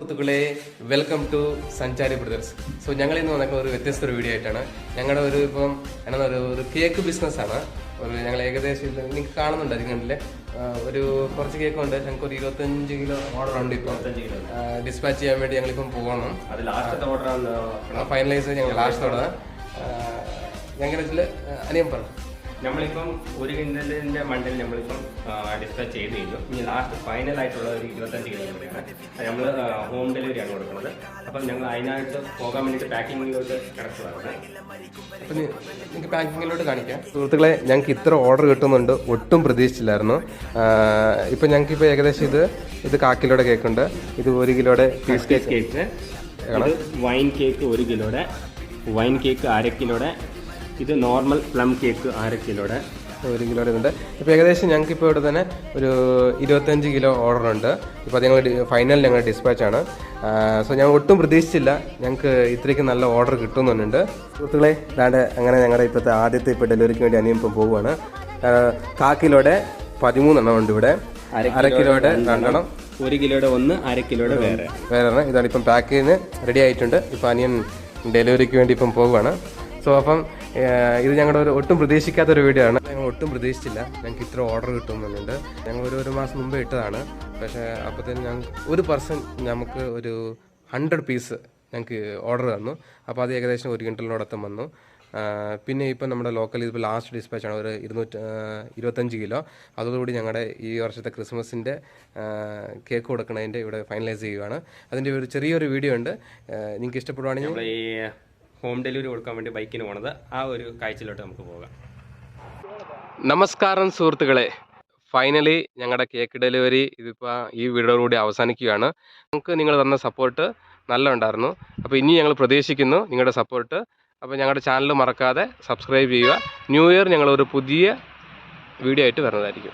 സുഹൃത്തുക്കളെ, welcome to സഞ്ചാരി brothers. So ഞങ്ങൾ ഇന്ന് വന്നേക്കുന്ന ഒരു വ്യത്യസ്ത വീഡിയോ ആയിട്ടാണ്. ഞങ്ങളുടെ ഇപ്പം എന്നാ ഒരു കേക്ക് ബിസിനസ്സാണ്. ഞങ്ങൾ ഏകദേശം നിങ്ങൾക്ക് കാണുന്നുണ്ടായിരിക്കും കണ്ടില്ലേ, ഒരു കുറച്ച് കേക്ക് ഉണ്ട്. ഞങ്ങൾക്ക് ഒരു 25 കിലോ ഓർഡർ ഉണ്ട്. ഇപ്പം ഡിസ്പാച്ച് ചെയ്യാൻ വേണ്ടി ഞങ്ങളിപ്പം പോകണം. ഫൈനലൈസ് ഞങ്ങൾ ലാസ്റ്റോടെ ഞങ്ങളുടെ ഇതിൽ അനിയം പറഞ്ഞു. നമ്മളിപ്പം 1 കിൻഡലിന്റെ മണ്ടിൽ നമ്മളിപ്പം ഡിസ്പാച്ച് ചെയ്ത് കഴിഞ്ഞു. ഇനി ലാസ്റ്റ് ഫൈനലായിട്ടുള്ള ഒരു 25 കിലോ കൂടെയാണ് നമ്മൾ ഹോം ഡെലിവറിയാണ് കൊടുക്കുന്നത്. അപ്പം ഞങ്ങൾ അതിനായിട്ട് പോകാൻ വേണ്ടിയിട്ട് പാക്കിങ്ങിലോട്ട് കിടക്കുകയാണ്. അപ്പം നിങ്ങൾക്ക് പാക്കിങ്ങിലോട്ട് കാണിക്കാം. സുഹൃത്തുക്കളെ, ഞങ്ങൾക്ക് ഇത്ര ഓർഡർ കിട്ടുന്നുണ്ട് ഒട്ടും പ്രതീക്ഷിച്ചില്ലായിരുന്നു. ഇപ്പം ഞങ്ങൾക്കിപ്പോൾ ഏകദേശം ഇത് 1/4 കിലോയുടെ കേക്കുണ്ട്. ഇത് 1 കിലോയുടെ പീസ് കേക്ക്, വൈൻ കേക്ക് 1 കിലോയുടെ, വൈൻ കേക്ക് 1/2 കിലോയുടെ, ഇത് നോർമൽ പ്ലം കേക്ക് 1/2 കിലോയുടെ, 1 കിലോയുടെ ഉണ്ട്. ഇപ്പോൾ ഏകദേശം ഞങ്ങൾക്കിപ്പോൾ ഇവിടെ തന്നെ ഒരു 25 കിലോ ഓർഡർ ഉണ്ട്. ഇപ്പോൾ അത് ഫൈനൽ ഞങ്ങൾ ഡിസ്പാച്ചാണ്. സോ ഞങ്ങൾ ഒട്ടും പ്രതീക്ഷിച്ചില്ല ഞങ്ങൾക്ക് ഇത്രയ്ക്ക് നല്ല ഓർഡർ കിട്ടുന്നുണ്ട്. സുഹൃത്തുക്കളെ, അതാണ്ട് അങ്ങനെ ഞങ്ങളുടെ ഇപ്പോഴത്തെ ആദ്യത്തെ ഡെലിവറിക്ക് വേണ്ടി അനിയും ഇപ്പം പോവുകയാണ്. 1/4 കിലോയുടെ 13 എണ്ണം ഉണ്ട് ഇവിടെ, 1/2 കിലോയുടെ 2 എണ്ണം, 1 കിലോയുടെ 1, 1/2 കിലോയുടെ വേറെ. ഇതാണ് ഇപ്പം പാക്കിന് റെഡി ആയിട്ടുണ്ട്. ഇപ്പം അനിയൻ ഡെലിവറിക്ക് വേണ്ടി ഇപ്പം പോവുകയാണ്. സോ അപ്പം ഇത് ഞങ്ങളുടെ ഒട്ടും പ്രതീക്ഷിക്കാത്തൊരു വീഡിയോ ആണ്. ഞങ്ങൾ ഒട്ടും പ്രതീക്ഷിച്ചില്ല ഞങ്ങൾക്ക് ഇത്ര ഓർഡർ കിട്ടുന്നുണ്ട്. ഞങ്ങൾ ഒരു മാസം മുമ്പേ ഇട്ടതാണ്. പക്ഷേ അപ്പോഴത്തേനും ഒരു പേഴ്സൺ നമുക്ക് ഒരു 100 പീസ് ഞങ്ങൾക്ക് ഓർഡർ തന്നു. അപ്പോൾ അത് ഏകദേശം 1 കിൻഡലിനോടൊപ്പം വന്നു. പിന്നെ ഇപ്പം നമ്മുടെ ലോക്കൽ ഇതിപ്പോൾ ലാസ്റ്റ് ഡിസ്പാച്ചാണ് ഒരു 225 കിലോ. അതോടുകൂടി ഞങ്ങളുടെ ഈ വർഷത്തെ ക്രിസ്മസിൻ്റെ കേക്ക് കൊടുക്കണതിൻ്റെ ഇവിടെ ഫൈനലൈസ് ചെയ്യുകയാണ്. അതിൻ്റെ ഒരു ചെറിയൊരു വീഡിയോ ഉണ്ട്. നിങ്ങൾക്ക് ഇഷ്ടപ്പെടുവാണെങ്കിൽ ഹോം ഡെലിവറി കൊടുക്കാൻ വേണ്ടി ബൈക്കിന് പോണത് ആ ഒരു കാഴ്ചയിലോട്ട് നമുക്ക് പോകാം. നമസ്കാരം സുഹൃത്തുക്കളെ, ഫൈനലി ഞങ്ങളുടെ കേക്ക് ഡെലിവറി ഇതിപ്പോൾ ഈ വീഡിയോയിലൂടെ അവസാനിക്കുകയാണ്. നമുക്ക് നിങ്ങൾ തന്ന സപ്പോർട്ട് നല്ല ഉണ്ടായിരുന്നു. അപ്പോൾ ഇനി ഞങ്ങൾ പ്രതീക്ഷിക്കുന്നു നിങ്ങളുടെ സപ്പോർട്ട്. അപ്പോൾ ഞങ്ങളുടെ ചാനൽ മറക്കാതെ സബ്സ്ക്രൈബ് ചെയ്യുക. ന്യൂ ഇയർ ഞങ്ങളൊരു പുതിയ വീഡിയോ ആയിട്ട് വരുന്നതായിരിക്കും.